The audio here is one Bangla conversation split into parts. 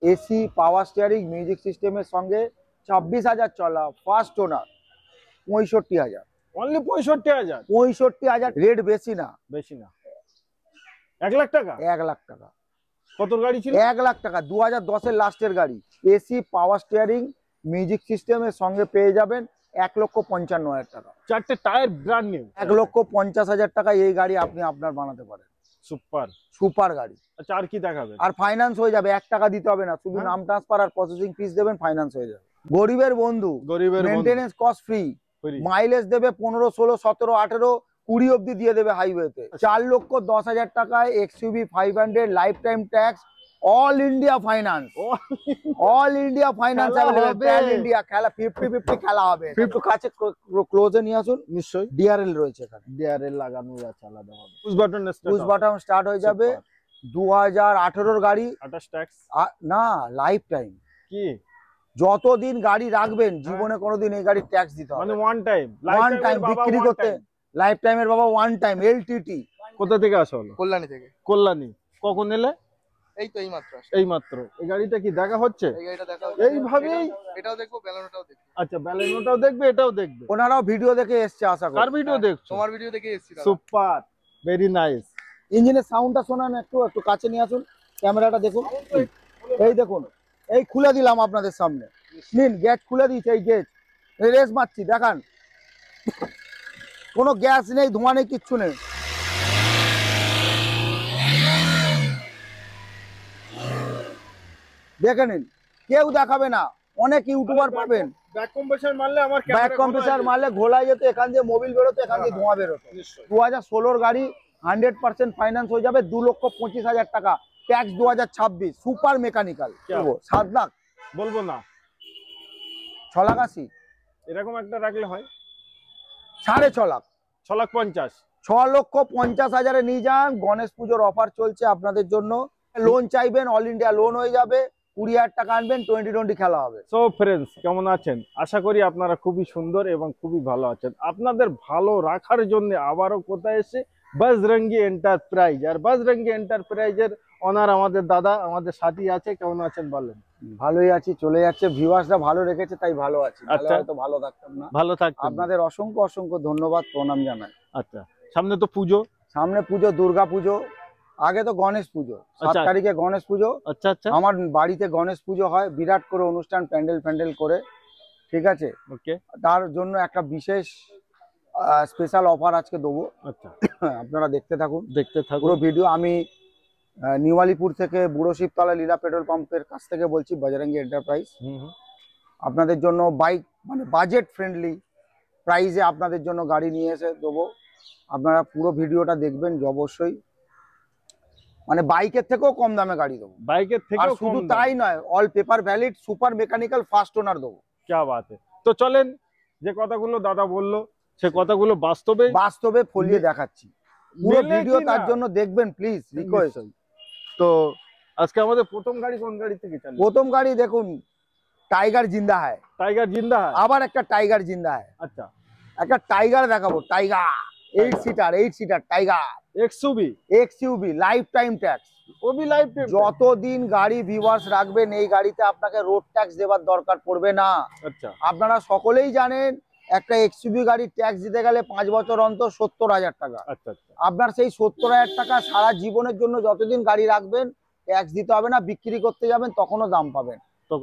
এসি পাওয়ার স্টিয়ারিং মিউজিক সিস্টেমের সঙ্গে 26,000 চলা, ফার্স্ট ওনার 65,000। অনলি 65,000? 65,000 রেট বেশি না। বেশি না, 1 লাখ টাকা? 1 লাখ টাকা। কত গাড়ি ছিল? 1 লাখ টাকা, 2010-এর লাস্টের গাড়ি। এসি পাওয়ার স্টিয়ারিং মিউজিক সিস্টেমের সঙ্গে পেয়ে যাবেন 1,55,000 টাকা। 4টে টায়ার ব্র্যান্ড নিউ। 1,50,000 টাকা এই গাড়ি আপনি আপনার বানাতে পারেন। সুপার সুপার গাড়ি। আচ্ছা, আর কি দেখাবে? আর ফাইন্যান্স হয়ে যাবে, 1 টাকা দিতে হবে না, শুধু নাম ট্রান্সফার আর প্রসেসিং ফিস দেবেন, ফাইন্যান্স হয়ে যাবে। গরিবের বন্ধু, মেইনটেনেন্স কস্ট ফ্রি, মাইলেজ দেবে 15, 16, 17, 18, 20 অব্দি দিয়ে দেবে হাইওয়েতে। 4,10,000 টাকায় XUV 500 life time tax, all India finance. All India finance available, pan India. খেলা 50-50 খেলা হবে। একটু কাছে ক্লোজে নিয়ে আসুন। নিশ্চয়ই ডিআরএল রয়েছে এখানে, ডিআরএল লাগানো আছে আলাদা হবে। পুশ বাটন স্টার্ট হয়ে যাবে। 2018-এর গাড়ি, 28 ট্যাক্স না লাইফ টাইম। কি যতদিন গাড়ি রাখবেন জীবনে কোনোদিন এই গাড়ি ট্যাক্স দিতে হবে। মানে ওয়ান টাইম বিক্রি করতে লাইফ টাইমের বাবা ওয়ান টাইম। এলটিটি। কোথা থেকে আসা হলো? কল্যাণী থেকে। কল্যাণী। কখন এলে? এই তো এইমাত্র। এই গাড়িটা কি দেখা হচ্ছে? এই গাড়িটা দেখা হচ্ছে এইভাবেই। এটাও দেখবো, ব্যালেনোটাও দেখবো। আচ্ছা, ব্যালেনোটাও দেখবে, এটাও দেখবে। ওনারাও ভিডিও দেখে এসছে আশা করি। কার ভিডিও দেখছো? তোমার ভিডিও দেখে এসেছি। Super, very nice. ইঞ্জিনের সাউন্ডটা শোনান, একটু কাছে নিয়ে আসুন, ক্যামেরাটা দেখুন। এই দেখুন, এই খুলে দিলাম আপনাদের সামনে। নিন, গ্যাস খুলে দিয়েছে। এই গ্যাস রেস মারছি, দেখান। কোনো গ্যাস নেই, ধোঁয়া নেই, কিচ্ছু নেই। দেখে নিন, কেউ দেখাবে না। অনেক ইউটিউবার পাবেন ব্যাক কম্প্রেসার মারলে আমার ব্যাক কম্প্রেসার মারলে ঘোলা যেত, এখান দিয়ে মোবিল বেরোতো, এখান দিয়ে ধোঁয়া বেরোতো। 2016-র গাড়ি, 100% ফাইন্যান্স হয়ে যাবে। 2,25,000 টাকা ট্যাক্স 2026। Super mechanical. 7 লাখ বলবো না, 6,80,000। এরকম একটা রাখলে হয় 6.5 লাখ। 6,50,000। 6,50,000 নিয়ে যান। গণেশ পুজোর অফার চলছে আপনাদের জন্য। লোন চাইবেন, অল ইন্ডিয়া লোন হয়ে যাবে। 20,000 টাকা আনবেন, 20-20 খেলা হবে। সো ফ্রেন্ডস, কেমন আছেন? আশা করি আপনারা খুবই সুন্দর এবং খুবই ভালো আছেন। আপনাদের ভালো রাখার জন্য আবারও কোথায় এসে বজরঙ্গি এন্টারপ্রাইজ। আর বজরঙ্গি এন্টারপ্রাইজের ওনার আমাদের দাদা, আমাদের সাথী আছে। কেমন আছেন বলেন? ভালোই আছি, চলে যাচ্ছে। ভিউয়ার্সরা ভালো রেখেছে তাই ভালো আছি। আচ্ছা, তো ভালো থাকতাম না। ভালো থাকবেন। আপনাদের অসংখ্য অসংখ্য ধন্যবাদ, প্রণাম জানাই। আচ্ছা, সামনে তো পুজো। সামনে পুজো, দুর্গা পুজো। আগে তো গণেশ পুজো, 7 তারিখে গণেশ পুজো। আচ্ছা আচ্ছা। আমার বাড়িতে গণেশ পুজো হয়, বিরাট করে অনুষ্ঠান, প্যান্ডেল করে। ঠিক আছে, ওকে। তার জন্য একটা বিশেষ স্পেশাল অফার আজকে দেবো। আচ্ছা, আপনারা দেখতে থাকুন পুরো ভিডিও। আমি নিউ আলিপুর থেকে, বুড়ো শিবতলা লীলা পেট্রোল পাম্পের কাছ থেকে বলছি, বজরঙ্গি এন্টারপ্রাইজ। আপনাদের জন্য বাইক, মানে বাজেট ফ্রেন্ডলি প্রাইসে আপনাদের জন্য গাড়ি নিয়ে এসে দেবো। আপনারা পুরো ভিডিওটা দেখবেন অবশ্যই। মানে বাইকের থেকেও কম দামে গাড়ি দেবো। বাইকের থেকেও কম। শুধু তাই নয়, all paper valid, super mechanical, first ওনার দেবো। क्या बात है। তো চলেন, যে কথাগুলো দাদা বললো সে কথাগুলো বাস্তবে ফলিয়ে দেখাচ্ছি। পুরো ভিডিও তার জন্য দেখবেন প্লিজ, রিকোয়েস্ট। তো আজকে আমাদের প্রথম গাড়ি কোন গাড়ি থেকে চালু? প্রথম গাড়ি দেখুন, টাইগার জিন্দা হয়। টাইগার জিন্দা হয়। আবার একটা টাইগার জিন্দা হয়। আচ্ছা, একটা টাইগার দেখাবো। Tiger 8 seater tiger XUV life time tax. ও ভি লাইফ টাইম। যতদিন গাড়ি ভিউয়ার্স রাখবেন এই গাড়িতে আপনাকে রোড ট্যাক্স দেওয়ার দরকার পড়বে না। আচ্ছা, আপনারা সকলেই জানেন একটা এক্সইউভি গাড়ি ট্যাক্স দিতে গেলে 5 বছর অন্তর 70,000 টাকা। আচ্ছা আচ্ছা। আপনার সেই 70,000 টাকা সারা জীবনের জন্য যতদিন গাড়ি রাখবেন ট্যাক্স দিতে হবে না। বিক্রি করতে যাবেন তখনও দাম পাবেন।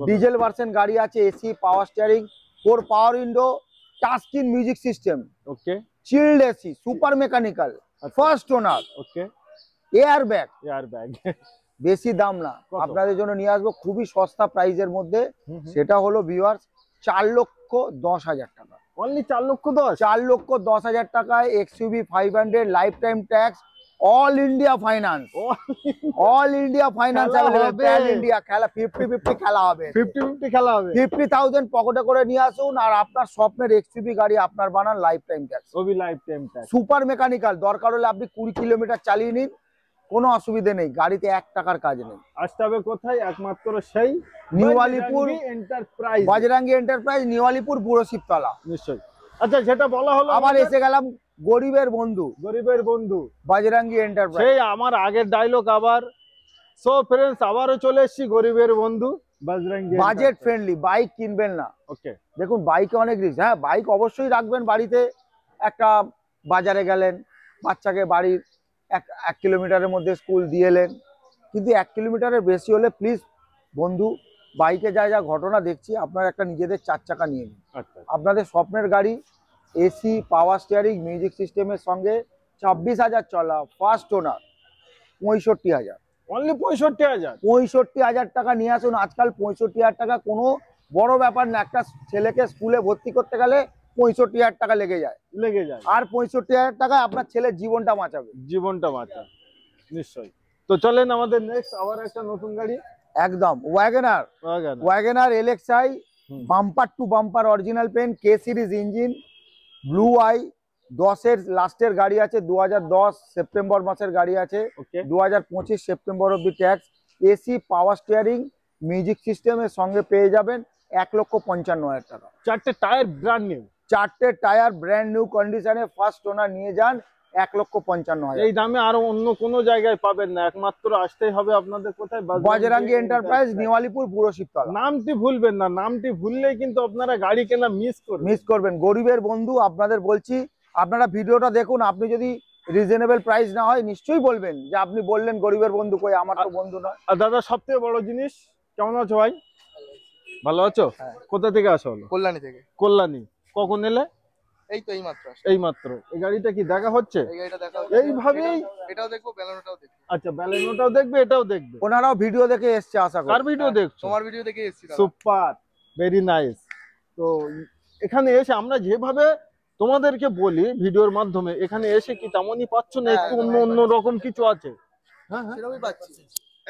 ডিজেল ভার্সন গাড়ি আছে, AC power steering, 4 power window, touch screen music system. Okay. Chilled AC, super mechanical, first owner. Okay. Air bag. বেশি দাম না, আপনাদের জন্য নিয়ে আসবো খুবই সস্তা প্রাইজের মধ্যে। সেটা হলো ভিউয়ার্স 4,10,000 টাকা। অনলি 4,10,000? 4,10,000 টাকায় XUV 500 life time tax, all India finance. All India finance available, pan India. খেলা 50-50 খেলা হবে। 50-50 খেলা হবে। 50,000 পকেটে করে নিয়ে আসুন আর আপনার স্বপ্নের এক্সইউভি গাড়ি আপনার বানান, লাইফ টাইম ট্যাক্স। ও ভি life time tax. Super mechanical, দরকার হলে আপনি 20 কিলোমিটার চালিয়ে নিন, কোনো অসুবিধা নেই। গাড়িতে 1 টাকার কাজ নেই। আসতে হবে কোথায়? একমাত্র সেই new Alipur enterprise. Bajrangi enterprise, new Alipur, Buro Shibtala. নিশ্চয়ই। আচ্ছা, যেটা বলা হলো, আবার এসে গেলাম গরিবের বন্ধু বজরঙ্গি এন্টারপ্রাইজ। সেই আমার আগের ডায়লগ আবার সো ফ্রেন্ডস আবারও চলে এসেছি গরিবের বন্ধু বজরঙ্গি বাজেট ফ্রেন্ডলি বাইক কিনবেন না। ওকে, দেখুন বাইকে অনেক রিস্ক। হ্যাঁ, বাইক অবশ্যই রাখবেন বাড়িতে। একটা বাজারে গেলেন, বাচ্চাকে বাড়ির এক কিলোমিটারের মধ্যে স্কুল দিয়ে এলেন, কিন্তু 1 কিলোমিটারের বেশি হলে প্লিজ বন্ধু, বাইকে যা যা ঘটনা দেখছি, আপনার একটা নিজেদের 4 চাকা নিয়ে নিন। আচ্ছা আপনাদের স্বপ্নের গাড়ি, এসি, পাওয়ার স্টিয়ারিং, মিউজিক সিস্টেমের সঙ্গে 26,000 চলা, ফার্স্ট ওনার, 65,000। অনলি 65,000। 65,000 টাকা নিয়ে আসুন। আজকাল 65,000 টাকা কোনো বড় ব্যাপার না। একটা ছেলেকে স্কুলে ভর্তি করতে গেলে 65,000 টাকা লেগে যায়। আর 65,000 টাকা আপনার ছেলের জীবনটা বাঁচাবে। জীবনটা বাঁচা নিশ্চয়ই। তো চলেন আমাদের নেক্সট আবার একটা নতুন গাড়ি। একদম Wagon R LXI, bumper to bumper original paint, K series engine, ব্লু আই, 10-এর লাস্টের গাড়ি আছে, 2010 সেপ্টেম্বর মাসের গাড়ি আছে, ওকে 2025 সেপ্টেম্বর অব্দি ট্যাক্স। এসি, পাওয়ার স্টিয়ারিং, মিউজিক সিস্টেমের সঙ্গে পেয়ে যাবেন 1,55,000 টাকা। 4টে টায়ার ব্র্যান্ড নিউ। 4টে টায়ার ব্র্যান্ড নিউ কন্ডিশনে ফার্স্ট ওনার নিয়ে যান 1,55,000। এই দামে আর অন্য কোনো জায়গায় পাবেন না, একমাত্র আসতেই হবে আপনাদের কোথায়, বজরঙ্গি এন্টারপ্রাইজ, নিওয়ালিপুর, পুরো শিবতলা। নামটি ভুলবেন না, নামটি ভুললেই কিন্তু আপনারা গাড়ি কেনা মিস করবেন। গরিবের বন্ধু আপনাদের বলছি, আপনারা ভিডিওটা দেখুন। আপনি যদি রিজনেবল প্রাইস না হয় নিশ্চয়ই বলবেন যে আপনি বললেন গরিবের বন্ধু, কই আমার তো বন্ধু নয়। আর দাদা সবথেকে বড় জিনিস, কেমন আছো ভাই? ভালো আছো? হ্যাঁ। কোথা থেকে আসো? হলো কল্যাণী থেকে। কল্যাণী। কখন এলে? এই তো এই মাত্র আসলাম। এই মাত্র। এই গাড়িটা কি দেখা হচ্ছে? এই গাড়িটা দেখা এইভাবেই এটাও দেখবো, ব্যালেনোটাও দেখবো। আচ্ছা, ব্যালেনোটাও দেখবে, এটাও দেখবে। ওনারাও ভিডিও দেখে এসছে আশা করি। কার ভিডিও দেখছো? তোমার ভিডিও দেখে এসেছি দাদা। Super, very nice. তো এখানে এসে আমরা যেভাবে তোমাদেরকে বলি ভিডিওর মাধ্যমে, এখানে এসে কি তেমনই পাচ্ছ না? হ্যাঁ, একটু একদম, অন্য রকম কিছু আছে? হ্যাঁ হ্যাঁ, সেরকমই পাচ্ছি।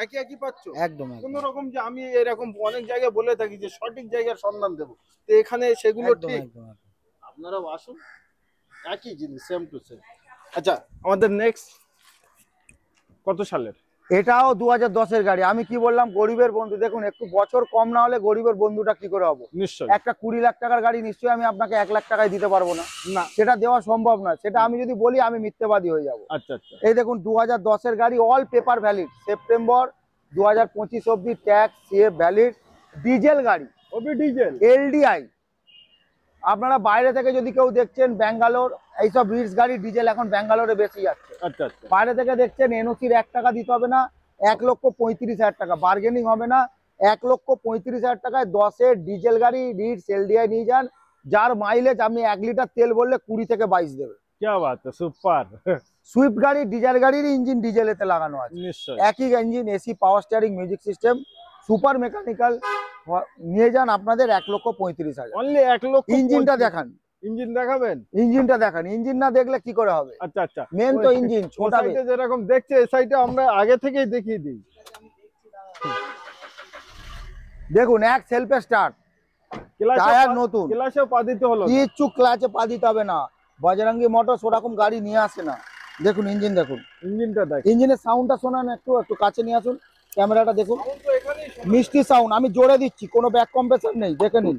একই পাচ্ছ একদম কোন রকম, যে আমি এরকম অনেক জায়গায় বলে থাকি যে সঠিক জায়গার সন্ধান দেবো, তো এখানে সেগুলো ঠিক। আপনারাও আসুন, একই জিনিস, সেম টু সেম। আচ্ছা, আমাদের নেক্সট কত সালের? এটাও 2010-এর গাড়ি। আমি কি বললাম, গরিবের বন্ধু। দেখুন, একটু বছর কম না হলে গরিবের বন্ধুটা কি করে হবো? নিশ্চয়ই। একটা 20 লাখ টাকার গাড়ি নিশ্চয়ই আমি আপনাকে 1 লাখ টাকায় দিতে পারবো না। না, সেটা দেওয়া সম্ভব নয়। সেটা আমি যদি বলি আমি মিথ্যেবাদী হয়ে যাব। আচ্ছা আচ্ছা। এই দেখুন 2010-এর গাড়ি, অল পেপার ভ্যালিড, সেপ্টেম্বর 2025 অব্দি ট্যাক্স সিএফ ভ্যালিড, ডিজেল গাড়ি, ওবি ডিজেল, এলডিআই। আপনারা বাইরে থেকে যদি কেউ দেখছেন, ব্যাঙ্গালোর, এইসব রিটস গাড়ি ডিজেল এখন ব্যাঙ্গালোরে বেশি যাচ্ছে। আচ্ছা আচ্ছা। বাইরে থেকে দেখছেন, এনওসির 1 টাকা দিতে হবে না, 1,35,000 টাকা, বার্গেনিং হবে না। 1,35,000 টাকায় 10-এর ডিজেল গাড়ি রিটস এলডিআই নিয়ে যান, যার মাইলেজ আপনি 1 লিটার তেল বললে 20 থেকে 22 দেবে। কি বাত, সুপার। সুইফট গাড়ি, ডিজেল গাড়ির ইঞ্জিন ডিজেলেতে লাগানো আছে, নিশ্চয়ই একই engine, AC, power steering, music system, super mechanical নিয়ে যান আপনাদের 1,35,000। অনলি 1 লক্ষ। ইঞ্জিনটা দেখান। ইঞ্জিন দেখাবেন? ইঞ্জিনটা দেখান। ইঞ্জিন না দেখলে কি করে হবে? আচ্ছা আচ্ছা, মেন তো ইঞ্জিন। ছোটা যেরকম দেখছে এই সাইডে আমরা আগে থেকেই দেখিয়ে দিই। দেখুন, এক সেলফে স্টার্ট, টায়ার নতুন, ক্লাসেও পা দিতে হলো, কিচ্ছু ক্লাচে পা দিতে হবে না। বজরঙ্গি মোটরস ওরকম গাড়ি নিয়ে আসে না। দেখুন ইঞ্জিন, দেখুন ইঞ্জিনটা দেখ, ইঞ্জিনের সাউন্ডটা শোনান, একটু কাছে নিয়ে আসুন, ক্যামেরাটা দেখুন, মিষ্টি সাউন্ড। আমি জোরে দিচ্ছি, কোনো ব্যাক কম্প্রেসার নেই, দেখে নিন।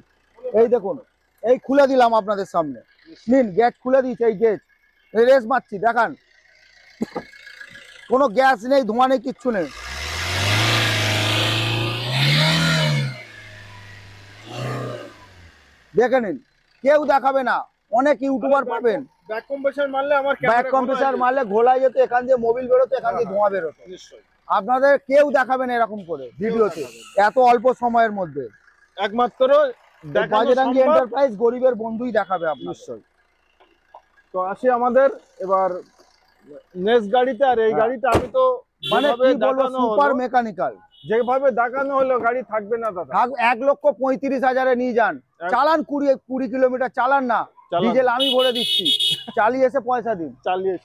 এই দেখুন, এই খুলে দিলাম আপনাদের সামনে, নিন, গেট খুলে দিচ্ছি, এই গেট রেস মারছি, দেখান, কোনো গ্যাস নেই, ধোঁয়া নেই, কিচ্ছু নেই। দেখে নিন, কেউ দেখাবে না। অনেক ইউটিউবার পাবেন ব্যাক কম্প্রেসার মারলে আমার ব্যাক কম্প্রেসার মারলে ঘোলা যেত, এখান দিয়ে মোবিল বেরোতো, এখান দিয়ে ধোঁয়া বেরোতো। নিশ্চয়ই। আপনাদের কেউ দেখাবেন এরকম করে ভিডিওতে, এত অল্প সময়ের মধ্যে। একমাত্র বজরঙ্গি এন্টারপ্রাইজ, গরিবের বন্ধুই দেখাবে আপনার। নিশ্চয়ই। তো আসি আমাদের এবার নেক্সট গাড়িতে। আর এই গাড়িটা আমি তো মানে কি বলবো, সুপার মেকানিক্যাল। যেভাবে দেখানো হলো, গাড়ি থাকবে না দাদা। 1,35,000-এ নিয়ে যান, চালান, 20 কিলোমিটার চালান না, ডিজেল আমি ভরে দিচ্ছি, চালিয়ে এসে পয়সা দিন। চালিয়ে।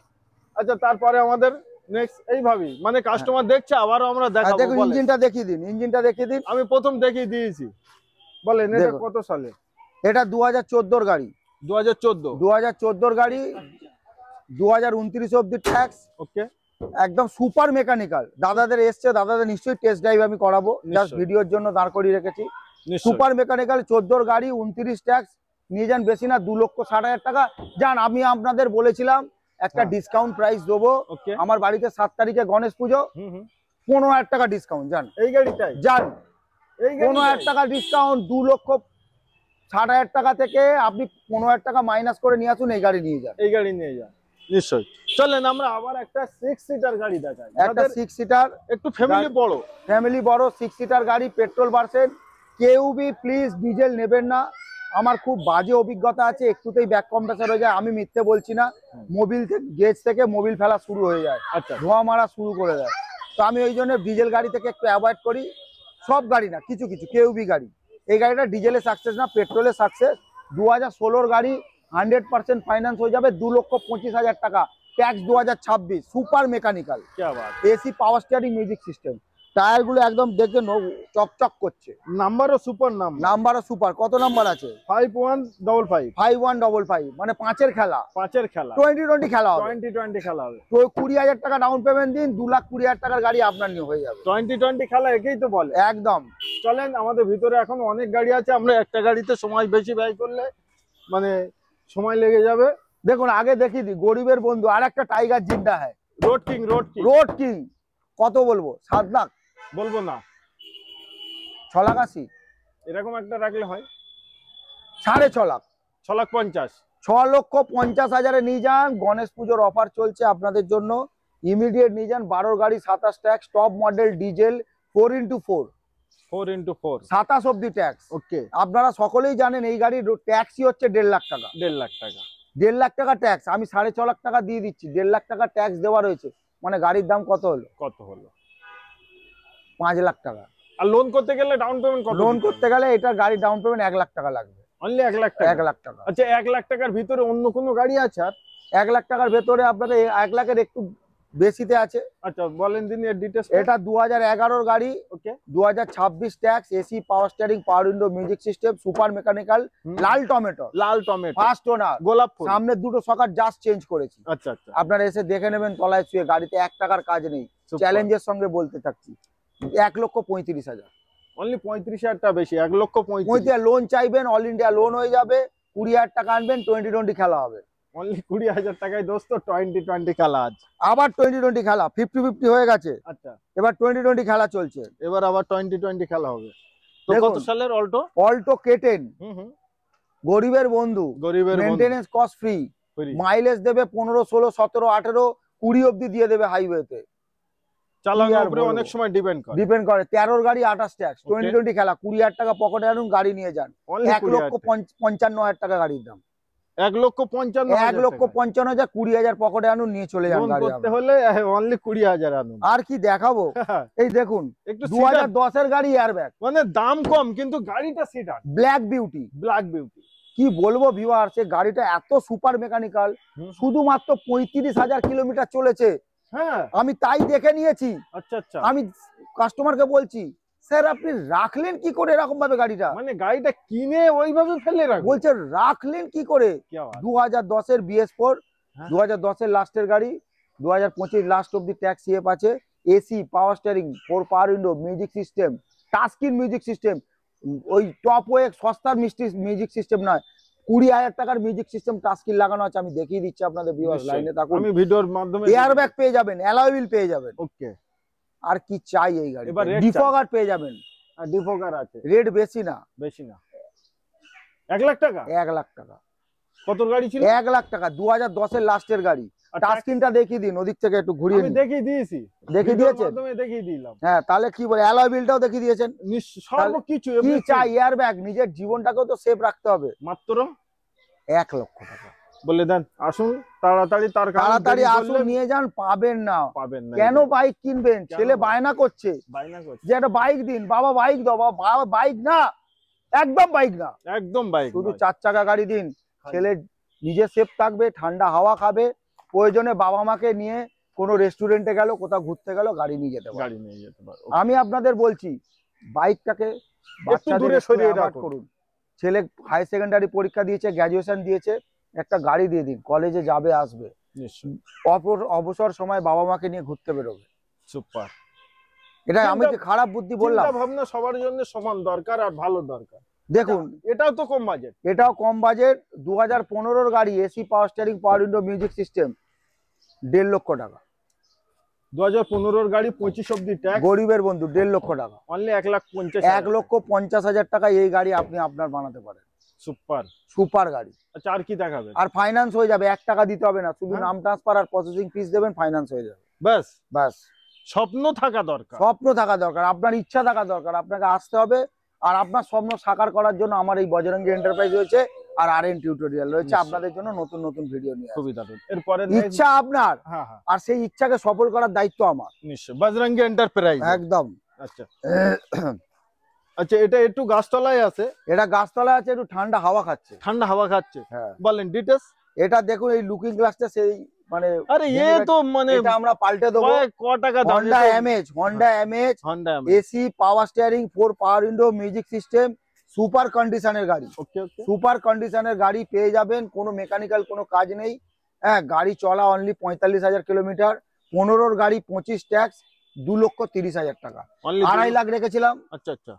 আচ্ছা, তারপরে আমাদের নেক্সট এইভাবেই, মানে কাস্টমার দেখছে, আবারও আমরা দেখাবো। দেখুন ইঞ্জিনটা দেখিয়ে দিন, ইঞ্জিনটা দেখিয়ে দিন। আমি প্রথম দেখিয়ে দিয়েছি। বলেন এটা কত সালে? এটা 2014-র গাড়ি। 2014? 2014-র গাড়ি, 2029 অব্দি ট্যাক্স। ওকে, একদম সুপার মেকানিক্যাল। দাদাদের এসছে, দাদাদের নিশ্চয়ই টেস্ট ড্রাইভ আমি করাবো, জাস্ট ভিডিওর জন্য দাঁড় করিয়ে রেখেছি। সুপার মেকানিক্যাল, 14-র গাড়ি, 29 ট্যাক্স, নিয়ে যান, বেশি না, 2,60,000 টাকা যান। আমি আপনাদের বলেছিলাম একটা ডিসকাউন্ট প্রাইস দেবো। আমার বাড়িতে 7 তারিখে গণেশ পুজো, 15,000 টাকা ডিসকাউন্ট যান, এই গাড়িটাই যান। এই 15,000 টাকা ডিসকাউন্ট, 2,60,000 টাকা থেকে আপনি 15,000 টাকা মাইনাস করে নিয়ে আসুন, এই গাড়ি নিয়ে যান। এই গাড়ি নিয়ে যান নিশ্চয়ই। চলেন আমরা আবার একটা 6 সিটার গাড়ি দেখাই, একটা 6 সিটার একটু ফ্যামিলি বড়, 6 সিটার গাড়ি, পেট্রোল ভার্সন। কেউ বি প্লিজ ডিজেল নেবেন না, আমার খুব বাজে অভিজ্ঞতা আছে, একটুতেই ব্যাক কম্প্রেসার হয়ে যায়, আমি মিথ্যে বলছি না। মোবিল থেকে গেজ থেকে মোবিল ফেলা শুরু হয়ে যায়, আচ্ছা ধোঁয়া মারা শুরু করে দেয়। তো আমি ওই জন্য ডিজেল গাড়ি থেকে একটু অ্যাভয়েড করি, সব গাড়ি না, কিছু কিছু কেউ বি গাড়ি। এই গাড়িটা ডিজেলে সাকসেস না, পেট্রোলে সাকসেস। 2016 গাড়ি, 100% ফাইন্যান্স হয়ে যাবে, 2,25,000 টাকা, tax 2026, super mechanical, AC, power steering, music system. Tyre গুলো একদম দেখে চকচক করছে, নাম্বারও সুপার, নাম্বারও সুপার। কত নাম্বার আছে? 5155 5155, মানে 5-এর খেলা, 5-এর খেলা, 2020 খেলা হবে, 2020 খেলা হবে। তো 20,000 টাকা ডাউন পেমেন্ট দিন, 2,20,000 টাকার গাড়ি আপনার নিয়ে হয়ে যাবে। 2020 খেলা একেই তো বলে একদম। চলেন, আমাদের ভিতরে এখন অনেক গাড়ি আছে, আমরা একটা গাড়িতে সময় বেশি ব্যয় করলে মানে সময় লেগে যাবে। দেখুন আগে দেখিয়ে দিই, গরিবের বন্ধু আর একটা টাইগার জিন্দা হ্যাঁ, রোড কিং, রোড কিং। কত বলবো? 7 লাখ বলবো না, 6 লাখ 80, এরকম একটা রাখলে হয় 6.5 লাখ, 6,50,000, 6,50,000 নিয়ে যান। গণেশ পুজোর অফার চলছে আপনাদের জন্য, ইমিডিয়েট নিয়ে যান। 12 গাড়ি, 27 tax, top model diesel, 4x4, 4x4, 27 অব্দি ট্যাক্স। ওকে। আপনারা সকলেই জানেন এই গাড়ির ট্যাক্সই হচ্ছে 1.5 লাখ টাকা, 1.5 লাখ টাকা, 1.5 লাখ টাকা ট্যাক্স। আমি 6.5 লাখ টাকা দিয়ে দিচ্ছি, 1.5 লাখ টাকা ট্যাক্স দেওয়া রয়েছে, মানে গাড়ির দাম কত হলো? কত হলো? 5 লাখ টাকা। আর লোন করতে গেলে ডাউন পেমেন্ট কত? লোন করতে গেলে এটা গাড়ির ডাউন পেমেন্ট 1 লাখ টাকা লাগবে, অনলি 1 লাখ টাকা, 1 লাখ টাকা। আচ্ছা 1 লাখ টাকার ভিতরে অন্য কোনো গাড়ি আছে আর? 1 লাখ টাকার ভেতরে আপনাদের 1 লাখের একটু বেশিতে আছে। আচ্ছা বলেন দিন এর ডিটেইলস। এটা 2011 গাড়ি, okay, 2026 tax, AC, power steering, power window, music system, super mechanical, লাল টমেটো, ফার্স্ট ওনার, গোলাপ ফুল, সামনে দুটো সকার জাস্ট চেঞ্জ করেছি। আচ্ছা আচ্ছা, আপনারা এসে দেখে নেবেন তলায় শুয়ে, গাড়িতে 1 টাকার কাজ নেই, চ্যালেঞ্জের সঙ্গে বলতে থাকছি। 1,35,000, অনলি 35,000 টাকা বেশি, 1,35,000। লোন চাইবেন, অল ইন্ডিয়া লোন হয়ে যাবে। 20,000 টাকা আনবেন, 2020 খেলা হবে। অনলি 20,000 টাকায় দোস্ত 2020 খেলা আছে, আবার 2020 খেলা, 50-50 হয়ে গেছে। আচ্ছা এবার 2020 খেলা চলছে, এবার আবার 2020 খেলা হবে। তো দেখুন, কত সালের অল্টো? অল্টো K10, গরিবের বন্ধু, গরিবের বন্ধু, maintenance cost free, Free। Mileage দেবে 15, 16, 17, 18, 20 অব্দি দিয়ে দেবে হাইওয়েতে। চালানোর উপরে অনেক সময় ডিপেন্ড করে, 13 গাড়ি, 28 ট্যাক্স, 2020 খেলা। 20,000 টাকা পকেটে আনুন, গাড়ি নিয়ে যান। 1,55,000 টাকা গাড়ির দাম, 1,55,000, 20,000 পকেটে আনুন, নিয়ে চলে যান। লোন করতে হলে অনলি 20,000 আনুন। আর কি দেখাবো, এই দেখুন একটু 2010 এর গাড়ি, এয়ারব্যাগ, মানে দাম কম কিন্তু গাড়িটা সিডান, ব্ল্যাক বিউটি। কি বলবো ভিউয়ার, সে গাড়িটা এত সুপার মেকানিক্যাল, শুধুমাত্র 35,000 কিলোমিটার চলেছে। হ্যাঁ আমি তাই দেখে নিয়েছি। আচ্ছা আচ্ছা, আমি কাস্টমারকে বলছি, স্যার আপনি রাখলেন কি করে এরকম ভাবে গাড়িটা? মানে গাড়িটা কিনে ওইভাবে ফেলে রাখবেন? বলছে রাখলেন কি করে। 2010 এর BS4, 2010 এর লাস্টের গাড়ি, 2025 লাস্ট অব্দি ট্যাক্স সিএফ আছে, AC, power steering, 4 power window, music system, touchscreen music system. ওই টপ ওয়ে সস্তার মিউজিক সিস্টেম নয়, 20,000 টাকার মিউজিক সিস্টেম টাচস্ক্রিন লাগানো আছে। আমি দেখিয়ে দিচ্ছি আপনাদের ভিউয়ার্স, লাইনে থাকুন, আমি ভিডিওর মাধ্যমে। এয়ারব্যাগ পেয়ে যাবেন, অ্যালয় হুইল পেয়ে যাবেন। ওকে, আর কি চাই এই গাড়ি? এবার ডিফগার পেয়ে যাবেন, ডিফগার আছে, রেট বেশি না, 1 লাখ টাকা। 1 লাখ টাকা। কত গাড়ি ছিল? 1 লাখ টাকা, 2010 এর লাস্টের গাড়ি। টাচস্ক্রিনটা দেখিয়ে দিন, ওদিক থেকে একটু ঘুরিয়ে আমি দেখিয়ে দিয়েছি, দেখিয়ে দিয়েছেন, দেখিয়ে দিলাম। হ্যাঁ তাহলে কি বলে, অ্যালয় হুইলটাও দেখিয়ে দিয়েছেন, সবকিছু। কি চাই? এয়ারব্যাগ, নিজের জীবনটাকেও তো সেফ রাখতে হবে। মাত্র 1 লক্ষ টাকা বলে দেন, আসুন তাড়াতাড়ি, তাড়াতাড়ি আসুন, নিয়ে যান। পাবেন না, কেন বাইক কিনবেন? ছেলে বায়না করছে যে একটা বাইক দিন, বাবা বাইক দাও, বাবা বাইক না, একদম বাইক না, একদম বাইক, শুধু 4 চাকা গাড়ি দিন। ছেলে নিজে সেফ থাকবে, ঠান্ডা হাওয়া খাবে, প্রয়োজনে বাবা মাকে নিয়ে কোনো রেস্টুরেন্টে গেল, কোথাও ঘুরতে গেল, গাড়ি নিয়ে যেতে পারে। আমি আপনাদের বলছি, বাইকটাকে বাচ্চাদের সরিয়ে করুন। ছেলে হাই সেকেন্ডারি পরীক্ষা দিয়েছে, গ্র্যাজুয়েশন দিয়েছে, একটা গাড়ি দিয়ে দিন, কলেজে যাবে আসবে, অবসর সময় বাবা মাকে নিয়ে ঘুরতে বেরোবে। সুপার। এটা আমি কি খারাপ বুদ্ধি বললাম? চিন্তা ভাবনা সবার জন্য সমান দরকার, আর ভালো দরকার। দেখুন এটাও তো কম বাজেট, এটাও কম বাজেট, 2015 গাড়ি, AC, power steering, power window, music system, 1.5 লক্ষ টাকা। 2015 গাড়ি 25 অবধি ট্যাক্স, গরিবের বন্ধু 1.5 লক্ষ টাকা, অনলি 1,50,000, 1,50,000 টাকা এই গাড়ি আপনি আপনার বানাতে পারেন। সুপার সুপার গাড়ি। আচ্ছা, আর কি দেখাবেন? আর ফাইন্যান্স হয়ে যাবে, 1 টাকা দিতে হবে না, শুধু হ্যাঁ। নাম ট্রান্সফার আর প্রসেসিং ফিস দেবেন, ফাইন্যান্স হয়ে যাবে। বাস বাস, স্বপ্ন থাকা দরকার। স্বপ্ন থাকা দরকার, আপনার ইচ্ছা থাকা দরকার, আপনাকে আসতে হবে। আর আপনার স্বপ্ন সাকার করার জন্য আমার এই বজরঙ্গী এন্টারপ্রাইজ রয়েছে আর RN টিউটোরিয়াল রয়েছে, নিশ্চয়ই। আপনাদের জন্য নতুন নতুন ভিডিও নিয়ে আসবে। খুবই দারুণ। এরপরে ইচ্ছা আপনার, হ্যাঁ হ্যাঁ আর সেই ইচ্ছাকে সফল করার দায়িত্ব আমার। নিশ্চয়, বজরঙ্গী এন্টারপ্রাইজ। একদম। আচ্ছা আচ্ছা, এটা একটু গাছতলায় আছে, এটা গাছতলায় আছে, একটু ঠান্ডা হাওয়া খাচ্ছে। ঠান্ডা হাওয়া খাচ্ছে। হ্যাঁ, বলেন ডিটেলস। এটা দেখুন, এই লুকিং গ্লাসটা সেই মানে আরে এ তো মানে এটা আমরা পাল্টে দেবো। ক টাকা দাম? Honda MH, Honda AC, power steering, 4 power window, music system, super কন্ডিশনের গাড়ি। ওকে ওকে, সুপার কন্ডিশনের গাড়ি পেয়ে যাবেন, কোনো মেকানিক্যাল কোনো কাজ নেই। হ্যাঁ, গাড়ি চলা অনলি 45,000 কিলোমিটার, 15 গাড়ি, 25 ট্যাক্স, 2,30,000 টাকা, অনলি 2.5 লাখ রেখেছিলাম। আচ্ছা আচ্ছা,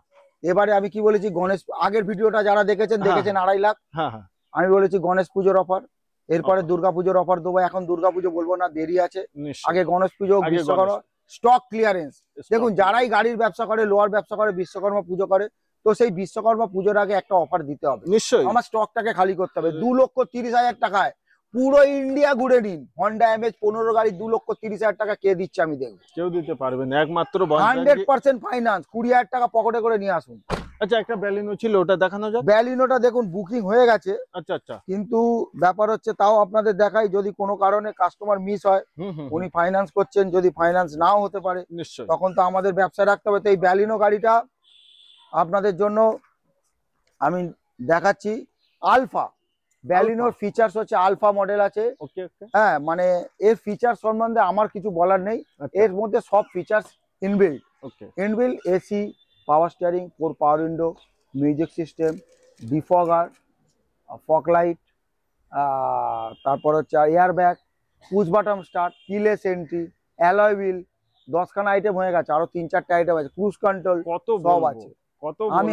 এবারে আমি কি বলেছি, গণেশ আগের ভিডিওটা যারা দেখেছেন হ্যাঁ, 2.5 লাখ। হ্যাঁ হ্যাঁ আমি বলেছি গণেশ পুজোর অফার, এরপরে Offer। দুর্গাপুজোর অফার দেবো। এখন দুর্গাপুজো বলবো না, দেরি আছে, নিশ্চয়। আগে গণেশ পুজো, আগে বিশ্বকর্মা, স্টক ক্লিয়ারেন্স। দেখুন, যারাই গাড়ির ব্যবসা করে, লোয়ার ব্যবসা করে, বিশ্বকর্মা পুজো করে, তো সেই বিশ্বকর্মা পুজোর আগে একটা অফার দিতে হবে। নিশ্চয়ই আমার স্টকটাকে খালি করতে হবে। 2,30,000 টাকায় পুরো ইন্ডিয়া ঘুরে নিন। হন্ডা এমএইচ 15 গাড়ি 2,30,000 টাকা কে দিচ্ছে আমি দেখবো। কেউ দিতে পারবে না, একমাত্র বজরঙ্গী। 100% ফাইন্যান্স, 20,000 টাকা পকেটে করে নিয়ে আসুন। আচ্ছা, একটা ব্যালিনো ছিল, ওটা দেখানো যাক। ব্যালিনোটা দেখুন বুকিং হয়ে গেছে, আচ্ছা আচ্ছা, কিন্তু ব্যাপার হচ্ছে, তাও আপনাদের দেখাই, যদি কোনো কারণে কাস্টমার মিস হয়, হুম, উনি ফাইন্যান্স করছেন, যদি ফাইন্যান্স নাও হতে পারে, নিশ্চয়। তখন তো আমাদের ব্যবসা রাখতে হবে। তো এই ব্যালিনো গাড়িটা আপনাদের জন্য আমি দেখাচ্ছি। আলফা ব্যালিনোর ফিচার্স হচ্ছে, আলফা মডেল আছে। ওকে ওকে, হ্যাঁ, মানে এর ফিচার সম্বন্ধে আমার কিছু বলার নেই, এর মধ্যে সব features inbuilt. Okay, inbuilt AC, power steering, 4 power window, music system, defogger, fog light, তারপর হচ্ছে air bag, push button start, keyless entry, alloy wheel, 10খানা আইটেম হয়ে গেছে, আরো 3-4টে আইটেম আছে, ক্রুজ কন্ট্রোল, কত সব বলবো, আছে। কত আমি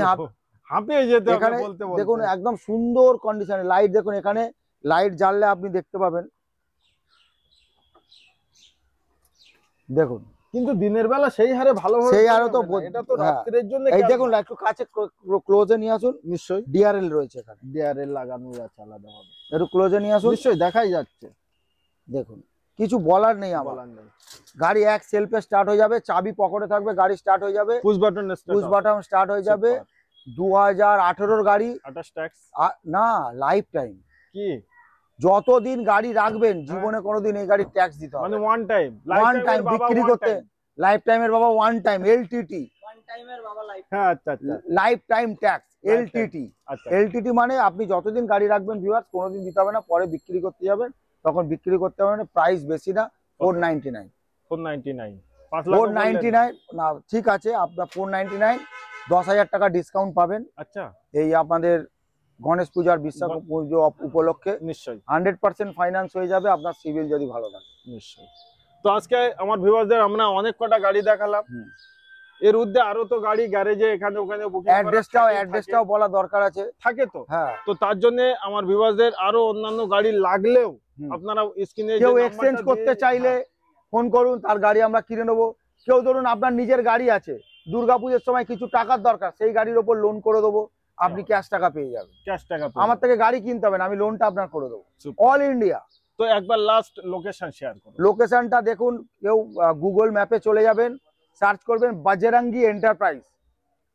হাঁপিয়ে যেতে হবে এখানে বলতে বলতে। দেখুন, একদম সুন্দর কন্ডিশনে লাইট দেখুন, এখানে লাইট জ্বাললে আপনি দেখতে পাবেন, দেখুন। কিন্তু দিনের বেলা সেই হারে ভালো, সেই হারে তো এটা তো হ্যাঁ। রাত্রের জন্য। এই দেখুন, একটু কাছে ক্লোজে নিয়ে আসুন। নিশ্চয়ই ডিআরএল রয়েছে এখানে, ডিআরএল লাগানো আছে আলাদা ভাবে। একটু ক্লোজে নিয়ে আসুন। নিশ্চয়ই দেখাই যাচ্ছে। দেখুন, কিছু বলার নেই আমার। বলার নেই। গাড়ি এক সেলফে স্টার্ট হয়ে যাবে, চাবি পকেটে থাকবে, গাড়ি স্টার্ট হয়ে যাবে, push button push button start হয়ে যাবে। 2018 গাড়ি, 28 ট্যাক্স না লাইফ টাইম, কি যতদিন গাড়ি রাখবেন জীবনে কোনোদিন এই গাড়ির ট্যাক্স দিতে হবে মানে না। ওয়ান টাইম, ওয়ান টাইম বিক্রি করতে, লাইফ টাইমের বাবা ওয়ান টাইম, এলটিটি, হ্যাঁ আচ্ছা আচ্ছা life time tax, Lifetime। LTT. আচ্ছা, এলটিটি মানে আপনি যতদিন গাড়ি রাখবেন ভিউয়ার্স, কোনোদিন দিতে হবে না, পরে বিক্রি করতে যাবেন, তখন বিক্রি করতে হবে না। প্রাইস বেশি না, 499, 499, 5 লাখ 499 না, ঠিক আছে, আপনার 499, 10,000 টাকা ডিসকাউন্ট পাবেন আচ্ছা, এই আপনাদের গণেশ পূজার বিশ্বকর্মা পুজো উপলক্ষে। নিশ্চয়ই 100% ফাইন্যান্স হয়ে যাবে, আপনার সিভিল যদি ভালো থাকে। নিশ্চয়ই। তো আজকে আমার ভিউয়ারদের আমরা অনেক কটা গাড়ি দেখালাম, এর মধ্যে আরো তো গাড়ি গ্যারেজে এখানে ওখানে বুকিং অ্যাড্রেসটাও বলা দরকার আছে, থাকে তো। হ্যাঁ, তো তার জন্য আমার ভিউয়ারদের আরো অন্যান্য গাড়ি লাগলেও আপনারা স্ক্রিনে কেউ এক্সচেঞ্জ করতে চাইলে ফোন করুন, তার গাড়ি আমরা কিনে নেবো। কেউ ধরুন আপনার নিজের গাড়ি আছে, দুর্গাপুজোর সময় কিছু টাকার দরকার, সেই গাড়ির ওপর লোন করে দেবো, আপনি ক্যাশ টাকা পেয়ে যাবেন। ক্যাশ টাকা আমার থেকে গাড়ি কিনতে হবে না, আমি লোনটা আপনার করে দেবো, অল ইন্ডিয়া। তো একবার লাস্ট লোকেশন শেয়ার করুন। লোকেশনটা দেখুন, কেউ গুগল ম্যাপে চলে যাবেন, সার্চ করবেন বজরঙ্গী এন্টারপ্রাইজ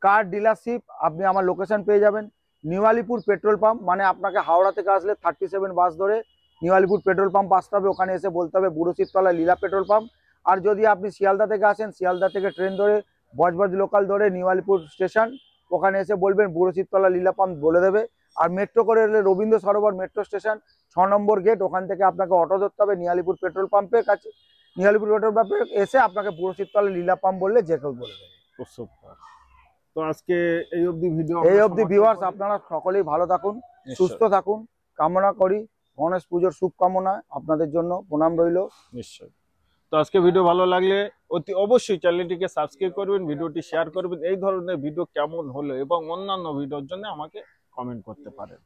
কার ডিলারশিপ, আপনি আমার লোকেশন পেয়ে যাবেন। নিউ আলিপুর পেট্রোল পাম্প, মানে আপনাকে হাওড়া থেকে আসলে 37 বাস ধরে নিউ আলিপুর পেট্রোল পাম্প আসতে হবে, ওখানে এসে বলতে হবে বুড়োশিবতলা লীলা পেট্রোল পাম্প। আর যদি আপনি শিয়ালদা থেকে আসেন, শিয়ালদা থেকে ট্রেন ধরে বজবজ লোকাল ধরে নিউ আলিপুর স্টেশন, ওখানে এসে বলবেন বুড়োশিবতলা লীলা পাম্প, বলে দেবে। আর মেট্রো করে এলে রবীন্দ্র সরোবর মেট্রো স্টেশন 6 নম্বর গেট, ওখান থেকে আপনাকে অটো ধরতে হবে নিউ আলিপুর পেট্রোল পাম্পের কাছে। নিউ আলিপুর পেট্রোল পাম্পে এসে আপনাকে বুড়োশিবতলা লীলা পাম্প বললে যে কেউ বলে দেবে। তো আজকে এই অবধি ভিডিও, এই অবধি ভিউয়ার্স, আপনারা সকলেই ভালো থাকুন, সুস্থ থাকুন কামনা করি। গণেশ পুজোর শুভকামনা আপনাদের জন্য, প্রণাম রইল। নিশ্চয়ই। তো আজকে ভিডিও ভালো লাগলে অতি অবশ্যই চ্যানেলটিকে সাবস্ক্রাইব করবেন, ভিডিওটি শেয়ার করবেন। এই ধরনের ভিডিও কেমন হলো এবং অন্যান্য ভিডিওর জন্য আমাকে কমেন্ট করতে পারেন।